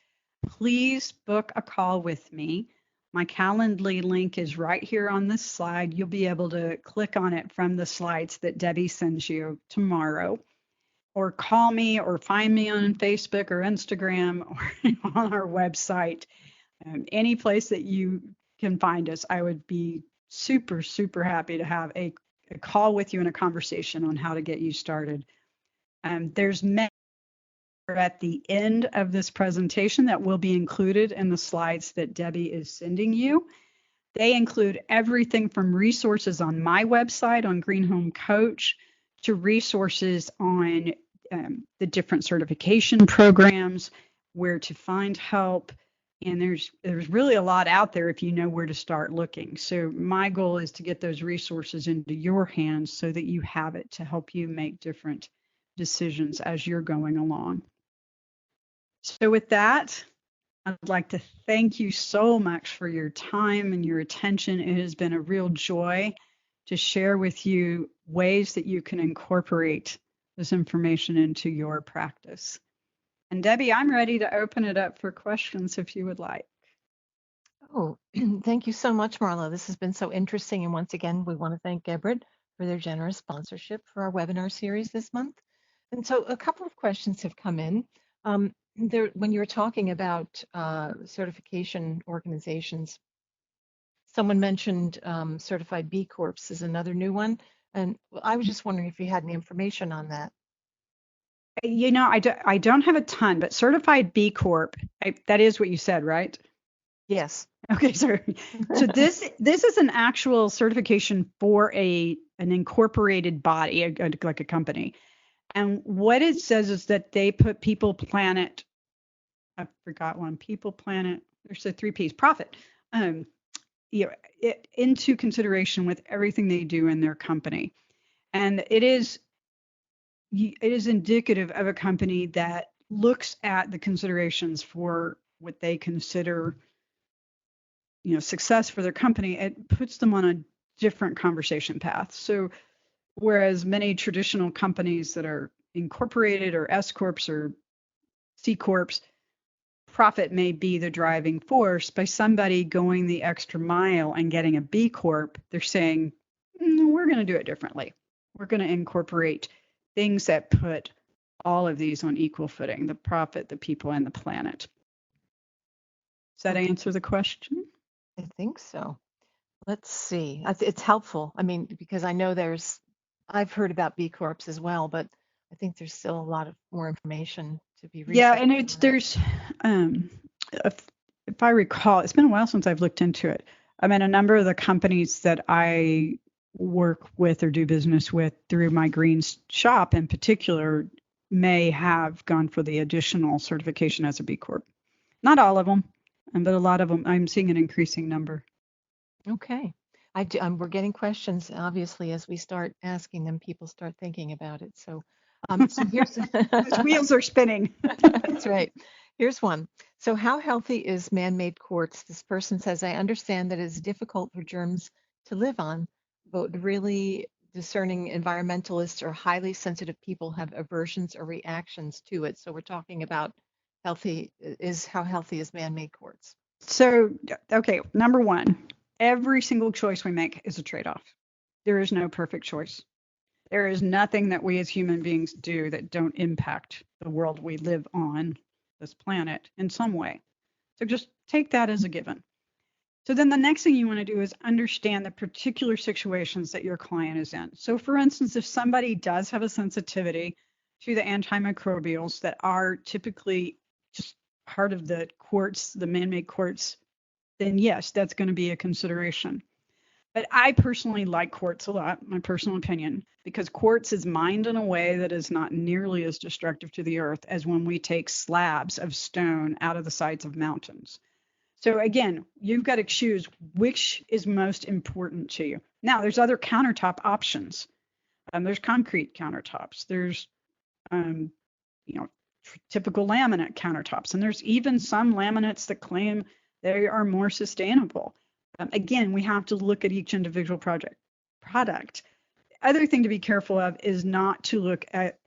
please book a call with me. My Calendly link is right here on this slide. You'll be able to click on it from the slides that Debbie sends you tomorrow, or call me or find me on Facebook or Instagram or on our website. Any place that you can find us, I would be super, super happy to have a call with you and a conversation on how to get you started. There's many at the end of this presentation that will be included in the slides that Debbie is sending you. They include everything from resources on my website on Green Home Coach to resources on the different certification programs, where to find help. And there's really a lot out there if you know where to start looking. So my goal is to get those resources into your hands so that you have it to help you make different decisions as you're going along. So with that, I'd like to thank you so much for your time and your attention. It has been a real joy to share with you ways that you can incorporate this information into your practice. And Debbie, I'm ready to open it up for questions if you would like. Oh, thank you so much, Marla. This has been so interesting. And once again, we want to thank Gebrit for their generous sponsorship for our webinar series this month. And so a couple of questions have come in. When you were talking about certification organizations, someone mentioned Certified B Corps is another new one. And I was just wondering if you had any information on that. You know, I don't have a ton, but Certified B Corp, that is what you said, right? Yes. Okay, sorry. So this is an actual certification for an incorporated body, like a company. And what it says is that they put people, planet, I forgot one, people, planet, there's the three P's, profit, um, into consideration with everything they do in their company. And it is indicative of a company that looks at the considerations for what they consider, success for their company. It puts them on a different conversation path. So whereas many traditional companies that are incorporated or S corps or C corps, profit may be the driving force. By somebody going the extra mile and getting a B corp, they're saying, we're going to do it differently. We're going to incorporate things that put all of these on equal footing, the profit, the people, and the planet. Does that answer the question? I think so. Let's see. It's helpful. I mean, because I know I've heard about B Corps as well, but I think there's still a lot of more information to be Yeah, researched. and there's, if I recall, it's been a while since I've looked into it. I mean, a number of the companies that I work with or do business with through my Greens shop in particular may have gone for the additional certification as a B Corp. Not all of them, but a lot of them. I'm seeing an increasing number. Okay. We're getting questions, obviously, as we start asking them, people start thinking about it. So here's Those wheels are spinning. That's right. Here's one. So how healthy is man-made quartz? This person says, I understand that it's difficult for germs to live on, but really discerning environmentalists or highly sensitive people have aversions or reactions to it. So we're talking about how healthy is man-made quartz? So, okay, number one, every single choice we make is a trade-off. There is no perfect choice. There is nothing that we as human beings do that don't impact the world we live on, this planet, in some way. So just take that as a given. So then the next thing you want to do is understand the particular situations that your client is in. So for instance, if somebody does have a sensitivity to the antimicrobials that are typically just part of the quartz, the man-made quartz, then yes, that's going to be a consideration. But I personally like quartz a lot, my personal opinion, because quartz is mined in a way that is not nearly as destructive to the earth as when we take slabs of stone out of the sides of mountains. So again, you've got to choose which is most important to you. Now, there's other countertop options. There's concrete countertops. There's, typical laminate countertops. And there's even some laminates that claim they are more sustainable. Again, we have to look at each individual product. Other thing to be careful of is not to look at,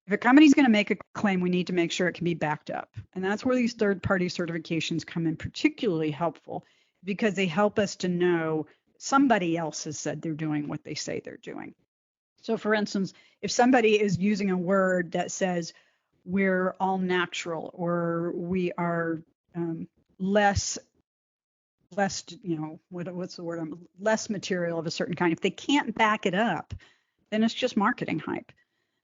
if a company's going to make a claim, we need to make sure it can be backed up. And that's where these third-party certifications come in particularly helpful, because they help us to know somebody else has said they're doing what they say they're doing. So for instance, if somebody is using a word that says we're all natural, or we are less, what's the word? Less material of a certain kind. If they can't back it up, then it's just marketing hype.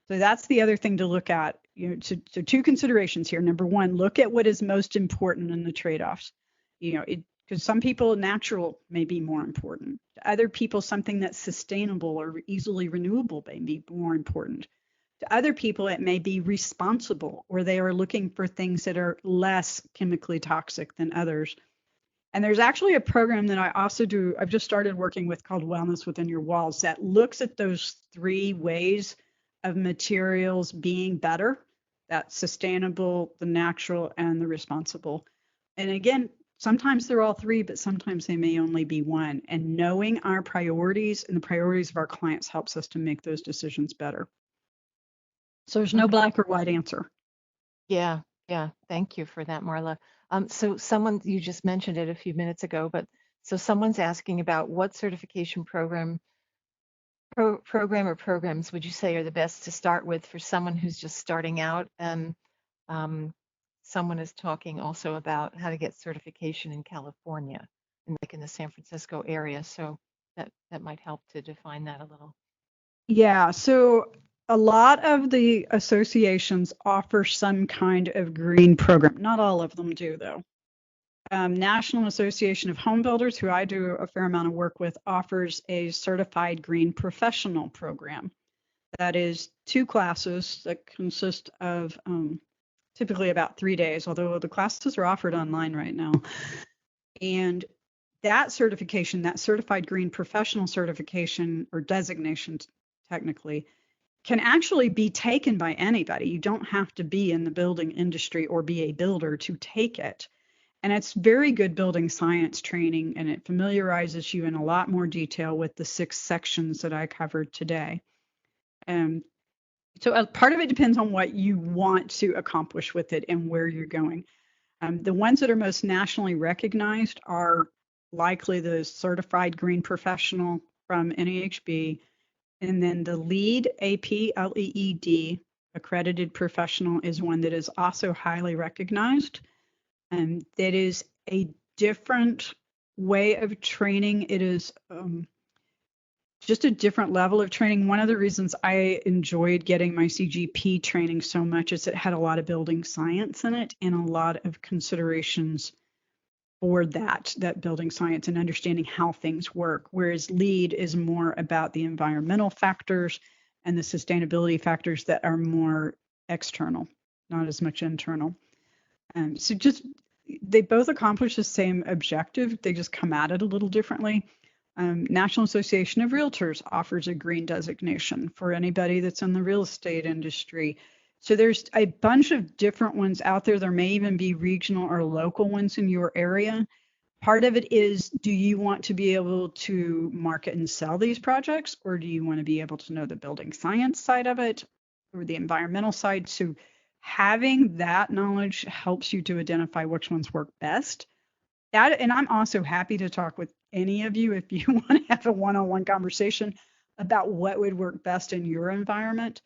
So that's the other thing to look at. So two considerations here. Number one, look at what is most important in the trade-offs. Because some people, natural may be more important. To other people, something that's sustainable or easily renewable may be more important. To other people, it may be responsible, or they are looking for things that are less chemically toxic than others. And there's actually a program that I also do, I've just started working with, called Wellness Within Your Walls, that looks at those three ways of materials being better: that sustainable, the natural, and the responsible. And again, sometimes they're all three, but sometimes they may only be one. And knowing our priorities and the priorities of our clients helps us to make those decisions better. So there's no black or white answer. Yeah. Thank you for that, Marla. So you just mentioned it a few minutes ago, but so someone's asking about what certification program or programs would you say are the best to start with for someone who's just starting out? And someone is talking also about how to get certification in California, and like in the San Francisco area. So that might help to define that a little. Yeah, so a lot of the associations offer some kind of green program. Not all of them do, though. National Association of Home Builders, who I do a fair amount of work with, offers a certified green professional program. That is 2 classes that consist of typically about 3 days, although the classes are offered online right now. And that certification, that certified green professional certification or designation technically, can actually be taken by anybody. You don't have to be in the building industry or be a builder to take it. And it's very good building science training, and it familiarizes you in a lot more detail with the 6 sections that I covered today. So part of it depends on what you want to accomplish with it and where you're going. The ones that are most nationally recognized are likely the Certified Green Professional from NAHB, and then the LEED, APLEED, Accredited Professional is one that is also highly recognized. That is a different way of training. It is just a different level of training. One of the reasons I enjoyed getting my CGP training so much is it had a lot of building science in it and a lot of considerations for that building science and understanding how things work, whereas LEED is more about the environmental factors and the sustainability factors that are more external, not as much internal. So they both accomplish the same objective. They just come at it a little differently. National Association of Realtors offers a green designation for anybody that's in the real estate industry. So there's a bunch of different ones out there. There may even be regional or local ones in your area. Part of it is, do you want to be able to market and sell these projects, or do you want to be able to know the building science side of it or the environmental side? So having that knowledge helps you to identify which ones work best. And I'm also happy to talk with any of you if you want to have a one-on-one conversation about what would work best in your environment.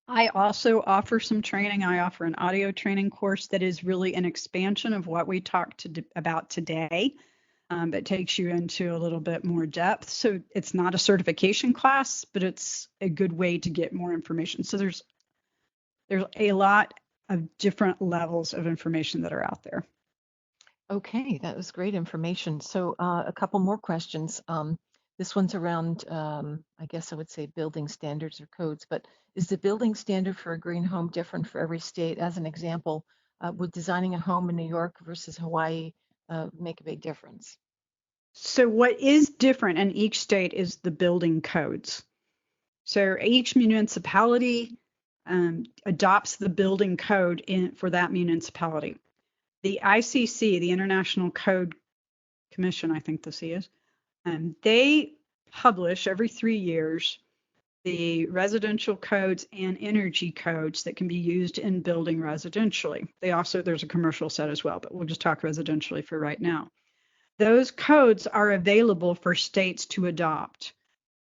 I also offer some training. I offer an audio training course that is really an expansion of what we talked about today, but takes you into a little bit more depth. So it's not a certification class, but it's a good way to get more information. So there's a lot of different levels of information that are out there. Okay, that was great information. So a couple more questions. This one's around, I guess I would say building standards or codes, but is the building standard for a green home different for every state? As an example, would designing a home in New York versus Hawaii make a big difference? So what is different in each state is the building codes. So each municipality adopts the building code for that municipality. The ICC, the International Code Commission, I think this is, they publish every 3 years the residential codes and energy codes that can be used in building residentially. There's a commercial set as well, but we'll just talk residentially for right now. Those codes are available for states to adopt.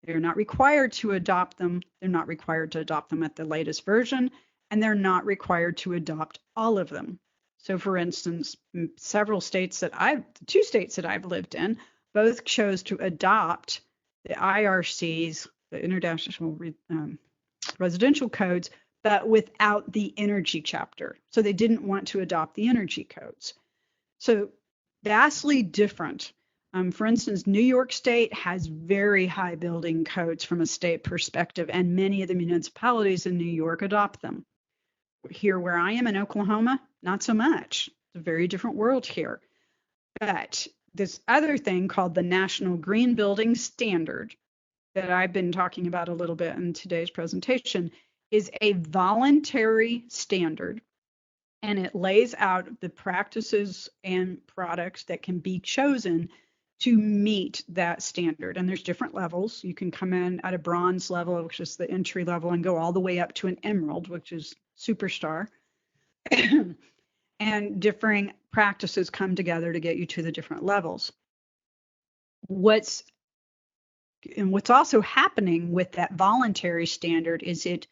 They're not required to adopt them. They're not required to adopt them at the latest version, and they're not required to adopt all of them. So for instance, 2 states that I've lived in, both chose to adopt the IRCs, the International Residential Codes, but without the energy chapter. So they didn't want to adopt the energy codes. So vastly different. For instance, New York State has very high building codes from a state perspective, and many of the municipalities in New York adopt them. Here where I am in Oklahoma, not so much. It's a very different world here. But this other thing called the National Green Building Standard that I've been talking about a little bit in today's presentation is a voluntary standard, and it lays out the practices and products that can be chosen to meet that standard. And there's different levels. You can come in at a bronze level, which is the entry level, and go all the way up to an emerald, which is superstar. And differing practices come together to get you to the different levels. What's also happening with that voluntary standard is it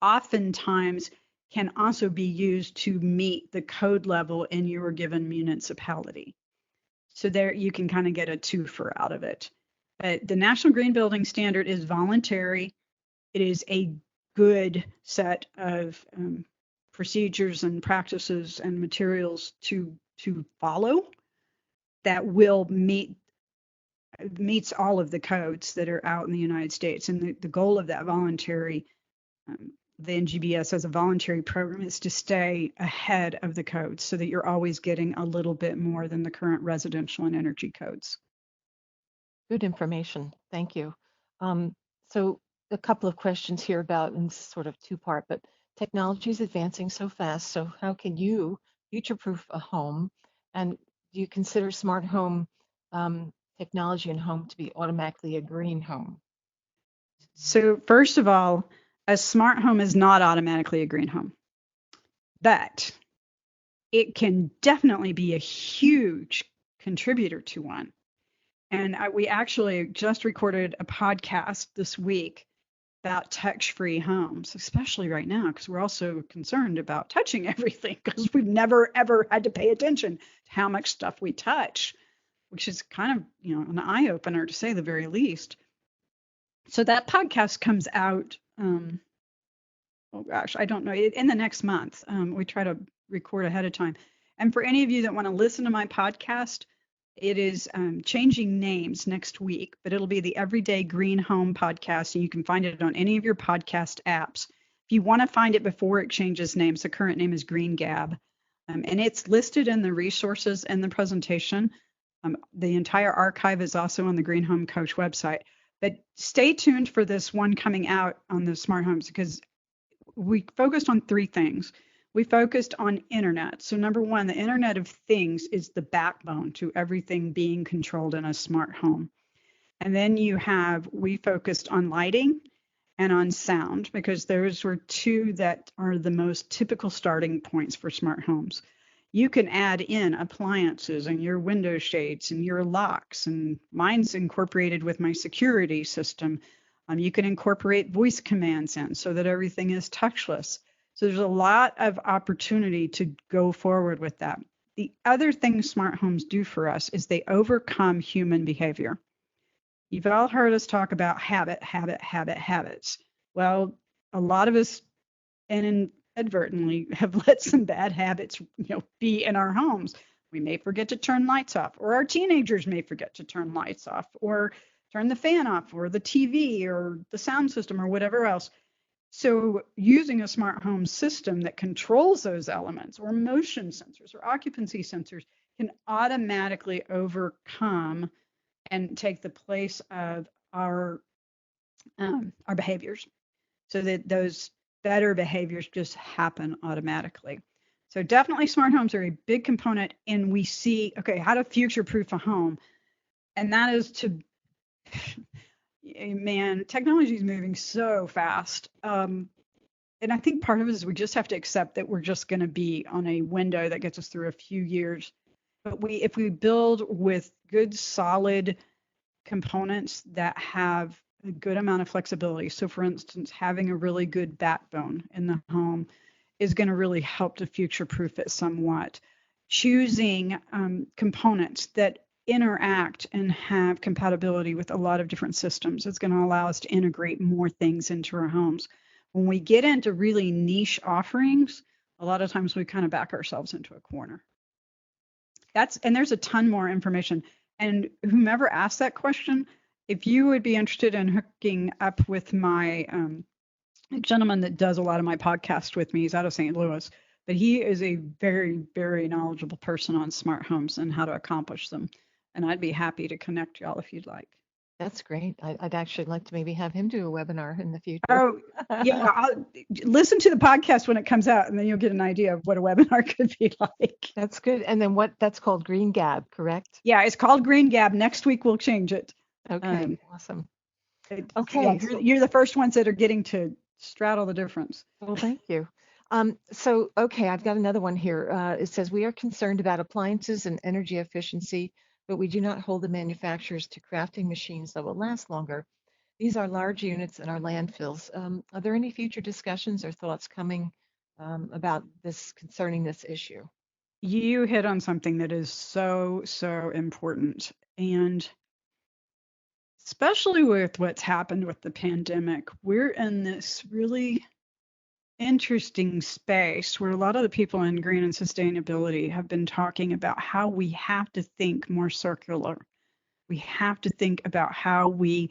oftentimes can also be used to meet the code level in your given municipality. So there you can kind of get a twofer out of it. But the National Green Building Standard is voluntary. It is a good set of procedures and practices and materials to to follow that will meets all of the codes that are out in the United States. And the goal of that voluntary, the NGBS as a voluntary program, is to stay ahead of the codes so that you're always getting a little bit more than the current residential and energy codes. Good information. Thank you. So a couple of questions here about, and sort of two-part, but technology is advancing so fast. So how can you future-proof a home? And do you consider smart home technology in home to be automatically a green home? So first of all, a smart home is not automatically a green home, but it can definitely be a huge contributor to one. And we actually just recorded a podcast this week about touch-free homes, especially right now, because we're also concerned about touching everything, because we've never, ever had to pay attention to how much stuff we touch, which is kind of, an eye-opener to say the very least. So that podcast comes out, oh gosh, I don't know, in the next month. We try to record ahead of time. And for any of you that want to listen to my podcast, it is changing names next week, but it'll be the Everyday Green Home Podcast, and you can find it on any of your podcast apps. If you want to find it before it changes names, the current name is Green Gab, and it's listed in the resources in the presentation. The entire archive is also on the Green Home Coach website. But stay tuned for this one coming out on the smart homes, because we focused on three things. We focused on internet. So number one, the Internet of Things is the backbone to everything being controlled in a smart home. And then we focused on lighting and on sound, because those were two that are the most typical starting points for smart homes. You can add in appliances and your window shades and your locks, and mine's incorporated with my security system. You can incorporate voice commands in so that everything is touchless. So there's a lot of opportunity to go forward with that. The other thing smart homes do for us is they overcome human behavior. You've all heard us talk about habits. Well, a lot of us inadvertently have let some bad habits, be in our homes. We may forget to turn lights off, or our teenagers may forget to turn lights off, or turn the fan off, or the TV, or the sound system, or whatever else. So using a smart home system that controls those elements, or motion sensors or occupancy sensors, can automatically overcome and take the place of our behaviors, so that those better behaviors just happen automatically. So definitely smart homes are a big component, and we see, okay, how to future-proof a home. And that is man, technology is moving so fast. And I think part of it is we just have to accept that we're just going to be on a window that gets us through a few years. But if we build with good, solid components that have a good amount of flexibility. So for instance, having a really good backbone in the home is going to really help to future-proof it somewhat. Choosing components that interact and have compatibility with a lot of different systems is going to allow us to integrate more things into our homes. When we get into really niche offerings, a lot of times we kind of back ourselves into a corner. And there's a ton more information. And whomever asked that question, if you would be interested in hooking up with my gentleman that does a lot of my podcast with me, he's out of St. Louis, but he is a very, very knowledgeable person on smart homes and how to accomplish them. And I'd be happy to connect y'all if you'd like. That's great. I'd actually like to maybe have him do a webinar in the future. Oh, yeah. I'll listen to the podcast when it comes out, and then you'll get an idea of what a webinar could be like. That's good. And then that's called Green Gab, correct? Yeah, it's called Green Gab. Next week we'll change it. Okay, awesome. Okay. Yeah, you're the first ones that are getting to straddle the difference. Well, thank you. Okay, I've got another one here. It says, we are concerned about appliances and energy efficiency, but we do not hold the manufacturers to crafting machines that will last longer. These are large units in our landfills. Are there any future discussions or thoughts coming about this concerning this issue? You hit on something that is so, so important. And especially with what's happened with the pandemic, we're in this really interesting space where a lot of the people in green and sustainability have been talking about how we have to think more circular. We have to think about how we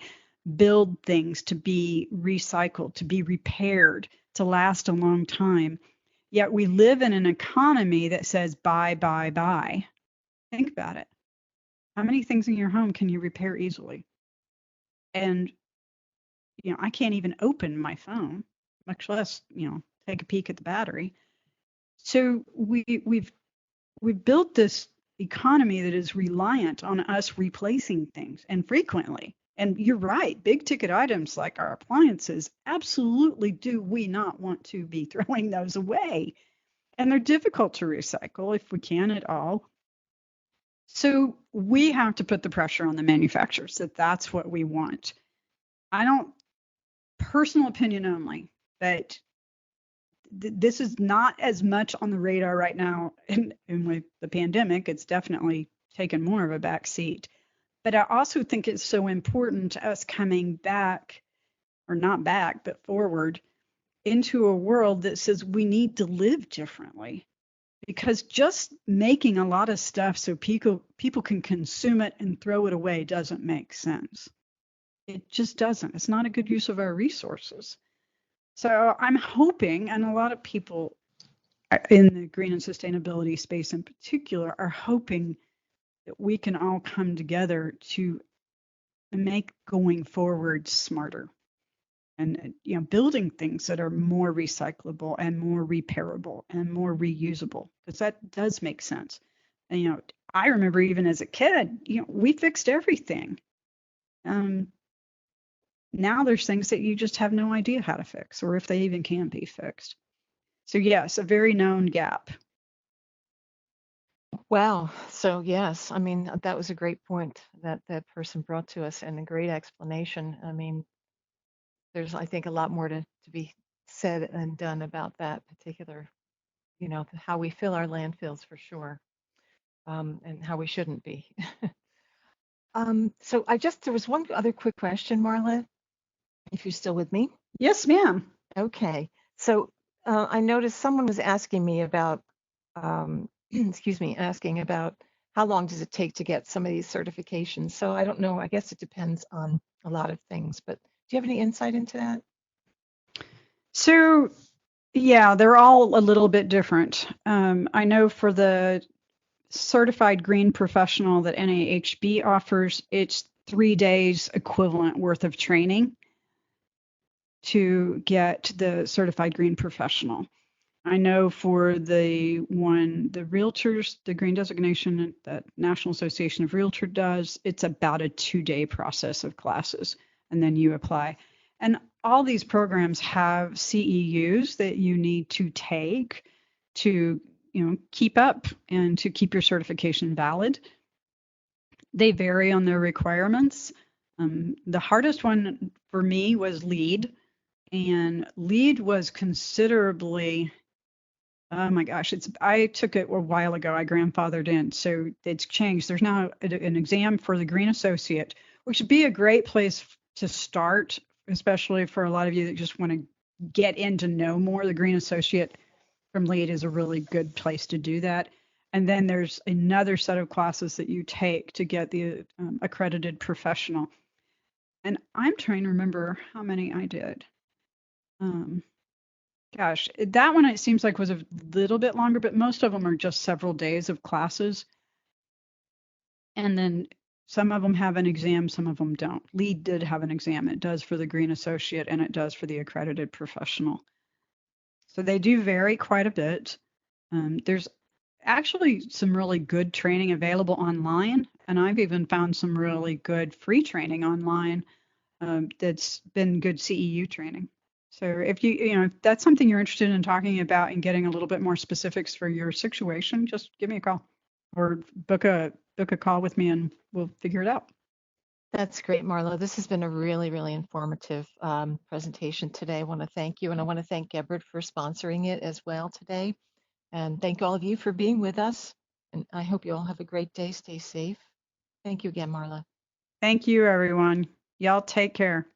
build things to be recycled, to be repaired, to last a long time. Yet we live in an economy that says buy, buy, buy. Think about it. How many things in your home can you repair easily? And, I can't even open my phone, much less, take a peek at the battery. So we've built this economy that is reliant on us replacing things and frequently. And you're right, big ticket items like our appliances, absolutely do we not want to be throwing those away. And they're difficult to recycle if we can at all. So we have to put the pressure on the manufacturers that that's what we want. I don't, personal opinion only, but this is not as much on the radar right now. And with the pandemic, it's definitely taken more of a back seat. But I also think it's so important to us coming back, or not back, but forward into a world that says we need to live differently. Because just making a lot of stuff so people can consume it and throw it away doesn't make sense. It just doesn't. It's not a good use of our resources. So I'm hoping, and a lot of people in the green and sustainability space in particular are hoping that we can all come together to make going forward smarter and building things that are more recyclable and more repairable and more reusable, because that does make sense. And I remember even as a kid, we fixed everything. Now there's things that you just have no idea how to fix or if they even can be fixed. So yes, a very known gap. Wow. So yes, I mean, that was a great point that that person brought to us and a great explanation. I mean, there's, I think, a lot more to be said and done about that particular, how we fill our landfills for sure, and how we shouldn't be. So there was one other quick question, Marla, if you're still with me. Yes, ma'am. Okay. So I noticed someone was asking me about, excuse me, asking about how long does it take to get some of these certifications. So I don't know. I guess it depends on a lot of things, but do you have any insight into that? So yeah, they're all a little bit different. I know for the certified green professional that NAHB offers, it's 3 days equivalent worth of training to get the certified green professional. I know for the realtors, the green designation that National Association of Realtors does, it's about a 2-day process of classes, and then you apply. And all these programs have CEUs that you need to take to, keep up and to keep your certification valid. They vary on their requirements. The hardest one for me was LEED, and LEED was considerably, oh my gosh, I took it a while ago. I grandfathered in, so it's changed. There's now an exam for the Green Associate, which would be a great place to start, especially for a lot of you that just want to get in to know more. The Green Associate from LEED is a really good place to do that. And then there's another set of classes that you take to get the accredited professional. And I'm trying to remember how many I did. Gosh, that one it seems like was a little bit longer, but most of them are just several days of classes. And then some of them have an exam, some of them don't. LEED did have an exam. It does for the Green Associate and it does for the accredited professional. So they do vary quite a bit. There's actually some really good training available online, and I've even found some really good free training online that's been good CEU training. So if if that's something you're interested in talking about and getting a little bit more specifics for your situation, just give me a call or book a call with me and we'll figure it out. That's great, Marlo. This has been a really, really informative presentation today. I want to thank you, and I want to thank Gebert for sponsoring it as well today. And thank all of you for being with us. And I hope you all have a great day. Stay safe. Thank you again, Marla. Thank you, everyone. Y'all take care.